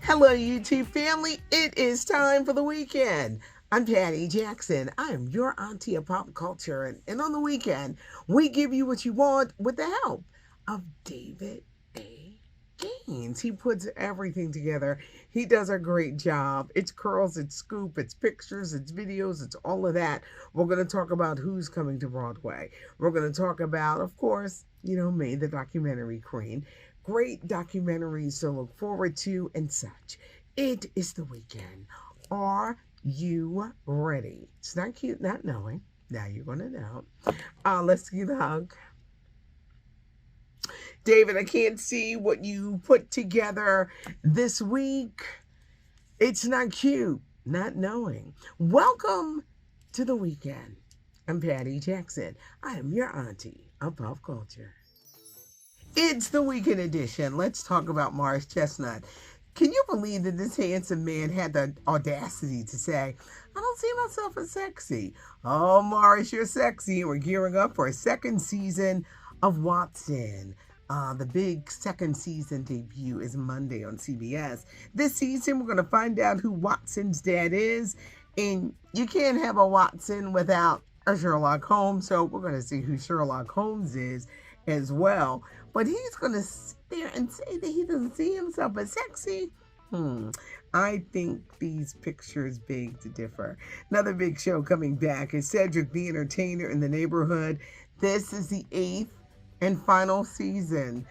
Hello, YouTube family. It is time for the weekend. I'm Patty Jackson. I am your auntie of pop culture. And on the weekend, we give you what you want with the help of David A. Gaines. He puts everything together. He does a great job. It's curls, it's scoop, it's pictures, it's videos, it's all of that. We're going to talk about who's coming to Broadway. We're going to talk about, of course, May, the documentary queen. Great documentaries to look forward to and such. It is the weekend. Are you ready? It's not cute not knowing. Now you're going to know. Let's give a hug. David, I can't see what you put together this week. It's not cute not knowing. Welcome to the weekend. I'm Patty Jackson. I am your auntie of pop culture. It's the weekend edition. Let's talk about Morris Chestnut. Can you believe that this handsome man had the audacity to say, I don't see myself as sexy. Oh, Morris, you're sexy. We're gearing up for a second season of Watson. The big second season debut is Monday on CBS. This season, we're going to find out who Watson's dad is. And you can't have a Watson without a Sherlock Holmes. So we're going to see who Sherlock Holmes is as well. But he's going to sit there and say that he doesn't see himself as sexy. I think these pictures beg to differ. Another big show coming back is Cedric the Entertainer in the Neighborhood. This is the 8th and final season,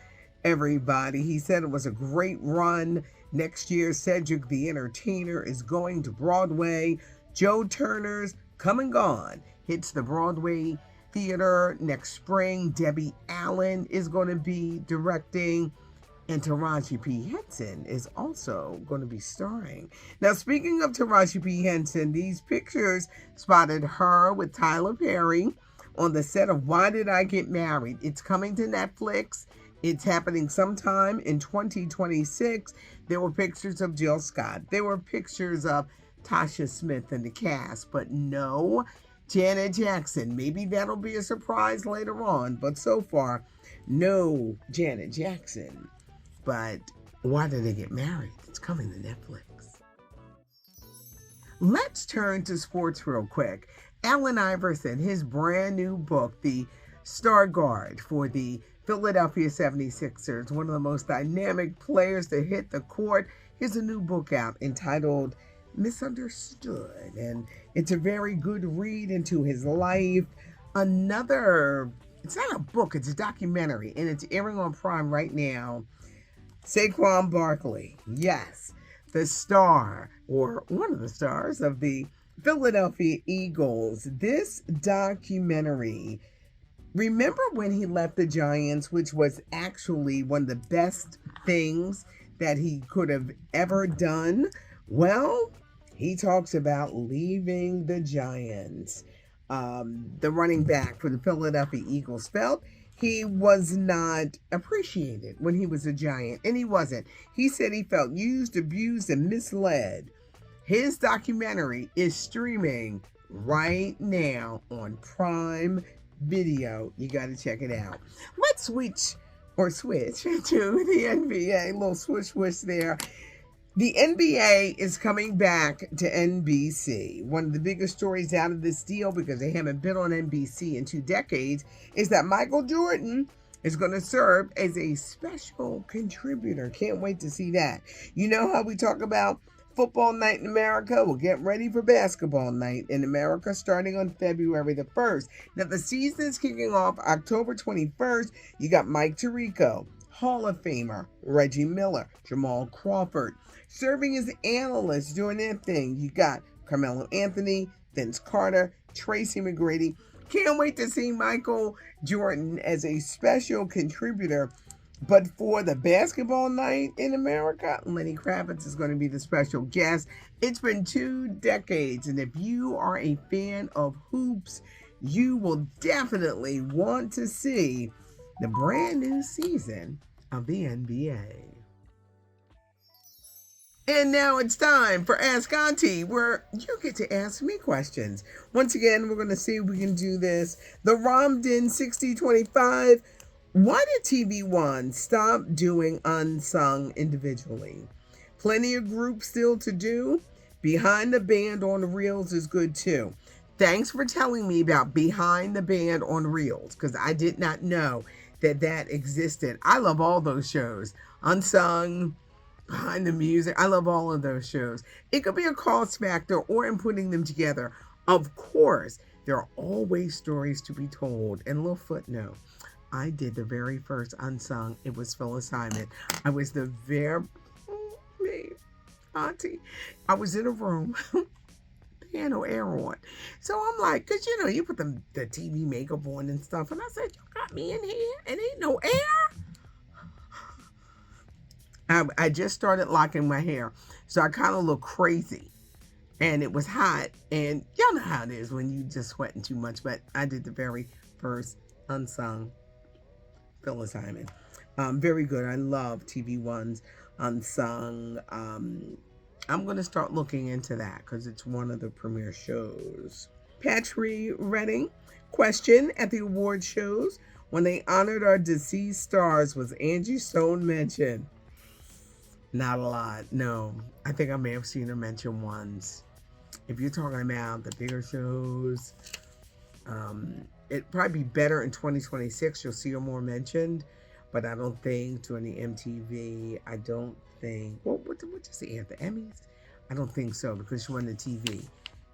everybody. He said it was a great run. Next year, Cedric the Entertainer is going to Broadway. Joe Turner's Come and Gone hits the Broadway theater next spring. Debbie Allen is going to be directing, and Taraji P. Henson is also going to be starring. Now, speaking of Taraji P. Henson, these pictures spotted her with Tyler Perry on the set of Why Did I Get Married? It's coming to Netflix. It's happening sometime in 2026. There were pictures of Jill Scott. There were pictures of Tasha Smith and the cast, but no Janet Jackson. Maybe that'll be a surprise later on, but so far, no Janet Jackson. But Why Did They Get Married? It's coming to Netflix. Let's turn to sports real quick. Allen Iverson, his brand new book, The Star Guard for the Philadelphia 76ers, one of the most dynamic players to hit the court. Here's a new book out entitled Misunderstood, and it's a very good read into his life. It's not a book, it's a documentary, and it's airing on Prime right now. Saquon Barkley, yes, the star, or one of the stars of the Philadelphia Eagles. This documentary, remember when he left the Giants, which was actually one of the best things that he could have ever done? Well, he talks about leaving the Giants. The running back for the Philadelphia Eagles felt he was not appreciated when he was a Giant, and he wasn't. He said he felt used, abused, and misled. His documentary is streaming right now on Prime Video. You got to check it out. Let's switch to the NBA. A little swish there. The NBA is coming back to NBC. One of the biggest stories out of this deal, because they haven't been on NBC in 2 decades, is that Michael Jordan is going to serve as a special contributor. Can't wait to see that. You know how we talk about football night in America? We'll get ready for basketball night in America starting on February the 1st. Now, the season is kicking off October 21st. You got Mike Tirico, Hall of Famer Reggie Miller, Jamal Crawford, serving as analysts doing their thing. You got Carmelo Anthony, Vince Carter, Tracy McGrady. Can't wait to see Michael Jordan as a special contributor. But for the basketball night in America, Lenny Kravitz is going to be the special guest. It's been 2 decades, and if you are a fan of hoops, you will definitely want to see the brand new season of the NBA. And now it's time for Ask Auntie, where you get to ask me questions. Once again, we're going to see if we can do this. The Romden 6025. Why did TV One stop doing Unsung individually? Plenty of groups still to do. Behind the Band on Reels is good too. Thanks for telling me about Behind the Band on Reels, because I did not know that existed. I love all those shows. Unsung, Behind the Music. I love all of those shows. It could be a cost factor or in putting them together. Of course, there are always stories to be told. And a little footnote. I did the very first Unsung. It was Phyllis Hyman. I was the very... me, Auntie. I was in a room. There had no air on. So I'm like, because, you put the TV makeup on and stuff. And I said, you got me in here and ain't no air? I just started locking my hair. So I kind of look crazy. And it was hot. And y'all know how it is when you just sweating too much. But I did the very first Unsung Phyllis Hyman. Very good. I love TV One's Unsung. I'm going to start looking into that because it's one of the premiere shows. Patry Redding, question at the award shows when they honored our deceased stars, was Angie Stone mentioned? Not a lot, no. I think I may have seen her mentioned once. If you're talking about the bigger shows, it'd probably be better in 2026. You'll see her more mentioned, but I don't think doing the MTV. I don't think. Well, what did you say? The Emmys? I don't think so because she won the TV.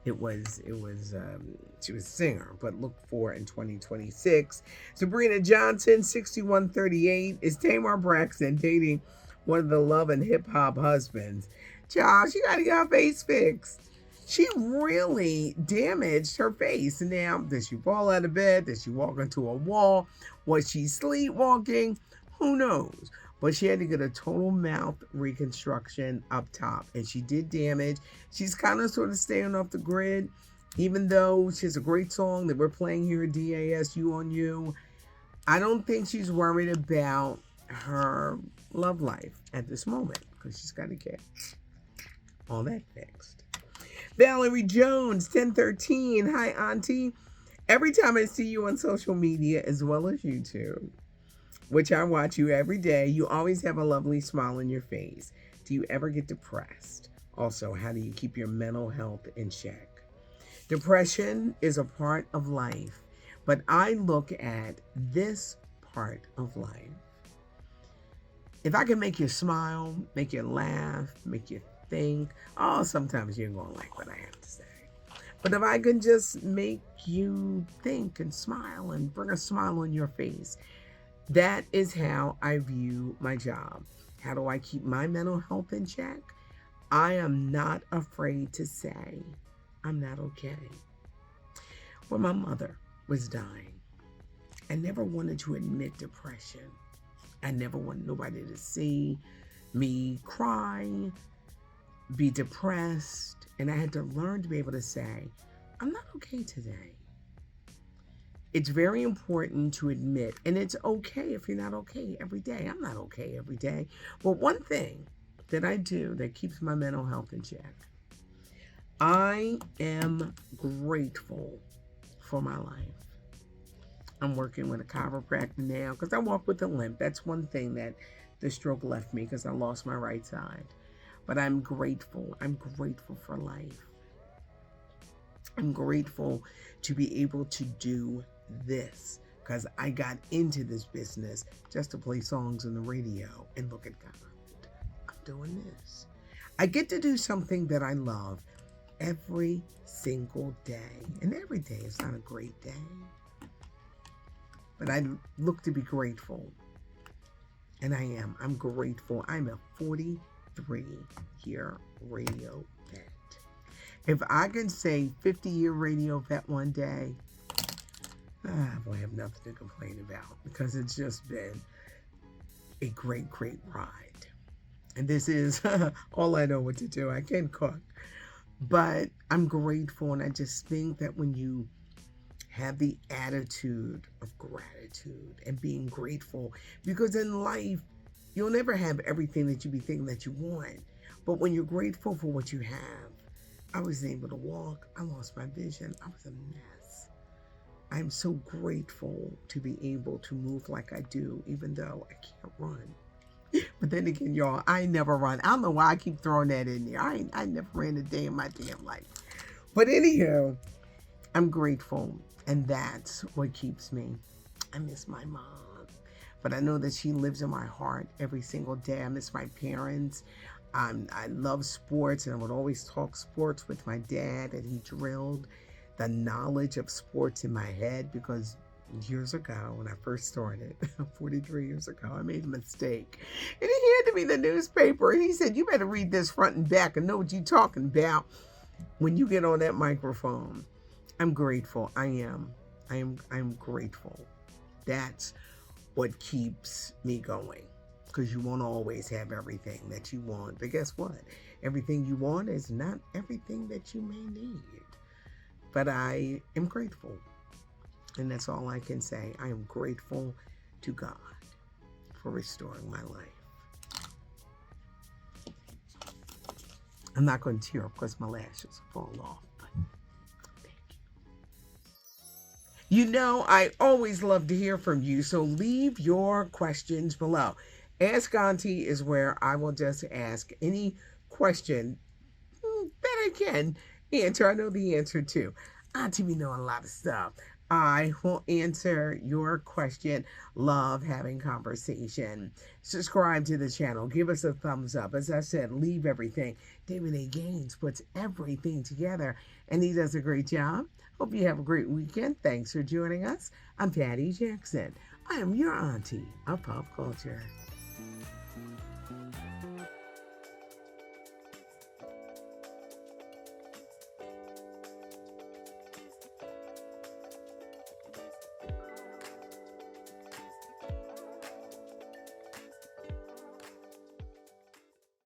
She was a singer, but look for in 2026. Sabrina Johnson, 6138, is Tamar Braxton dating one of the Love and Hip Hop husbands? Child, she got to get her face fixed. She really damaged her face. Now, did she fall out of bed? Did she walk into a wall? Was she sleepwalking? Who knows? But she had to get a total mouth reconstruction up top. And she did damage. She's kind of sort of staying off the grid. Even though she has a great song that we're playing here at DAS, You on You. I don't think she's worried about her love life at this moment. Because she's got to get all that fixed. Valerie Jones, 1013. Hi, Auntie. Every time I see you on social media as well as YouTube, which I watch you every day, you always have a lovely smile on your face. Do you ever get depressed? Also, how do you keep your mental health in check? Depression is a part of life, but I look at this part of life. If I can make you smile, make you laugh, make you think, sometimes you're going to like what I have to say. But if I can just make you think and smile and bring a smile on your face, that is how I view my job. How do I keep my mental health in check? I am not afraid to say I'm not okay. When my mother was dying, I never wanted to admit depression. I never wanted nobody to see me cry, be depressed, and I had to learn to be able to say, I'm not okay today. It's very important to admit, and it's okay if you're not okay every day. I'm not okay every day. But one thing that I do that keeps my mental health in check, I am grateful for my life. I'm working with a chiropractor now because I walk with a limp. That's one thing that the stroke left me because I lost my right side. But I'm grateful. I'm grateful for life. I'm grateful to be able to do this because I got into this business just to play songs on the radio and look at God. I'm doing this. I get to do something that I love every single day. And every day is not a great day. But I look to be grateful. And I am. I'm grateful. I'm a 43-year radio vet. If I can say 50-year radio vet one day, I will have nothing to complain about because it's just been a great, great ride. And this is all I know what to do. I can't cook. But I'm grateful, and I just think that when you have the attitude of gratitude and being grateful, because in life, you'll never have everything that you be thinking that you want. But when you're grateful for what you have, I was able to walk. I lost my vision. I was a mess. I'm so grateful to be able to move like I do, even though I can't run. But then again, y'all, I ain't never run. I don't know why I keep throwing that in there. I never ran a day in my damn life. But anyhow, I'm grateful. And that's what keeps me. I miss my mom. But I know that she lives in my heart every single day. I miss my parents. I love sports, and I would always talk sports with my dad, and he drilled the knowledge of sports in my head because years ago when I first started, 43 years ago, I made a mistake. And he handed me the newspaper, and he said, you better read this front and back and know what you're talking about when you get on that microphone. I'm grateful. I'm grateful. That's what keeps me going. Because you won't always have everything that you want. But guess what? Everything you want is not everything that you may need. But I am grateful. And that's all I can say. I am grateful to God for restoring my life. I'm not going to tear up because my lashes fall off. But thank you. You know, I always love to hear from you. So leave your questions below. Ask Auntie is where I will just ask any question that I can answer. I know the answer too. Auntie, we know a lot of stuff. I will answer your question. Love having conversation. Subscribe to the channel. Give us a thumbs up. As I said, leave everything. David A. Gaines puts everything together, and he does a great job. Hope you have a great weekend. Thanks for joining us. I'm Patty Jackson. I am your auntie of pop culture.